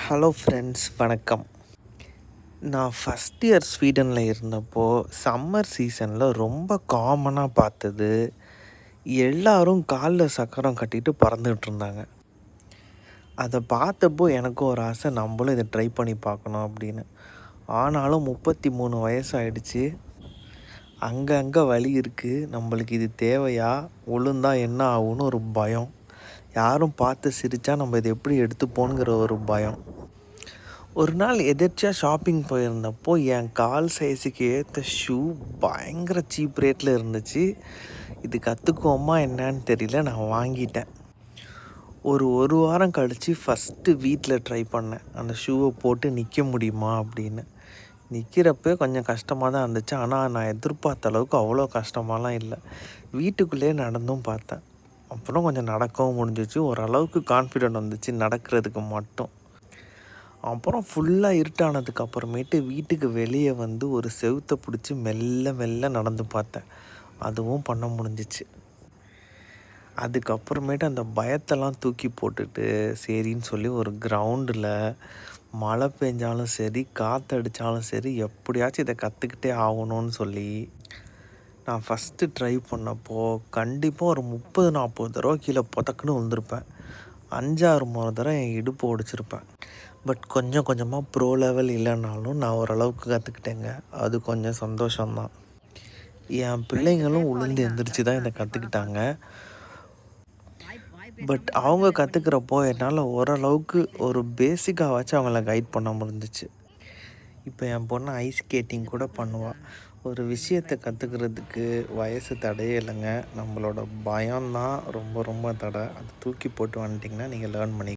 Hello friends, வணக்கம். நான் first year ஸ்வீடனில் இருந்தப்போ சம்மர் சீசனில் ரொம்ப காமனாக பார்த்தது, எல்லாரும் காலில் சக்கரம் கட்டிட்டு பறந்துகிட்டு இருந்தாங்க. அதை பார்த்தப்போ எனக்கும் ஒரு ஆசை, நம்மளும் இதை ட்ரை பண்ணி பார்க்கணும் அப்படின்னு. ஆனாலும் 33 வயசு ஆயிடுச்சு. அங்கங்கே வலி இருக்குது. நம்மளுக்கு இது தேவையா, விழுந்தா என்ன ஆகும்னு ஒரு பயம். யாரும் பார்த்து சிரித்தா நம்ம இதை எப்படி எடுத்துப்போங்கிற ஒரு பயம். ஒரு நாள் எதேர்ச்சியாக ஷாப்பிங் போயிருந்தப்போ என் கால் சைஸுக்கு ஏற்ற ஷூ பயங்கர சீப் ரேட்டில் இருந்துச்சு. இது கற்றுக்குவோமா என்னன்னு தெரியல, நான் வாங்கிட்டேன். ஒரு வாரம் கழித்து ஃபஸ்ட்டு வீட்டில் ட்ரை பண்ணேன், அந்த ஷூவை போட்டு நிற்க முடியுமா அப்படின்னு. நிற்கிறப்ப கொஞ்சம் கஷ்டமாக தான் இருந்துச்சு, ஆனால் நான் எதிர்பார்த்த அளவுக்கு அவ்வளோ கஷ்டமாலாம் இல்லை. வீட்டுக்குள்ளேயே நடந்தும் பார்த்தேன். அப்புறம் கொஞ்சம் நடக்கவும் முடிஞ்சிச்சு. ஓரளவுக்கு கான்ஃபிடென்ட் வந்துச்சு நடக்கிறதுக்கு மட்டும். அப்புறம் ஃபுல்லாக இருட்டானதுக்கு அப்புறமேட்டு வீட்டுக்கு வெளியே வந்து ஒரு செவுத்தை பிடிச்சி மெல்ல மெல்ல நடந்து பார்த்தேன். அதுவும் பண்ண முடிஞ்சிச்சு. அதுக்கப்புறமேட்டு அந்த பயத்தெல்லாம் தூக்கி போட்டுட்டு சரின்னு சொல்லி ஒரு கிரவுண்டில் மழை பெஞ்சாலும் சரி, காற்றடித்தாலும் சரி, எப்படியாச்சும் இதை கற்றுக்கிட்டே ஆகணும்னு சொல்லி நான் ஃபஸ்ட்டு ட்ரை பண்ணப்போ கண்டிப்பாக ஒரு 30-40 தடவை கீழே புதக்குன்னு விழுந்திருப்பேன். 5-6 முறை தடவை என் இடுப்பு ஒடிச்சிருப்பேன். பட் கொஞ்சம் கொஞ்சமாக ப்ரோ லெவல் இல்லைனாலும் நான் ஓரளவுக்கு கற்றுக்கிட்டேங்க. அது கொஞ்சம் சந்தோஷம்தான். என் பிள்ளைங்களும் உளுந்து எந்திரிச்சு தான் இதை கற்றுக்கிட்டாங்க. பட் அவங்க கற்றுக்கிறப்போ என்னால் ஓரளவுக்கு ஒரு பேசிக்காக வச்சு அவங்கள கைட் பண்ண முடிஞ்சிச்சு. இப்போ என் பொண்ணு ஐஸ் ஸ்கேட்டிங் கூட பண்ணுவாள். ஒரு விஷயத்தை கற்றுக்கிறதுக்கு வயசு தடையே இல்லைங்க. நம்மளோட பயம்தான் ரொம்ப ரொம்ப தடை. அதை தூக்கி போட்டு வந்துட்டிங்கன்னா நீங்கள் லேர்ன் பண்ணி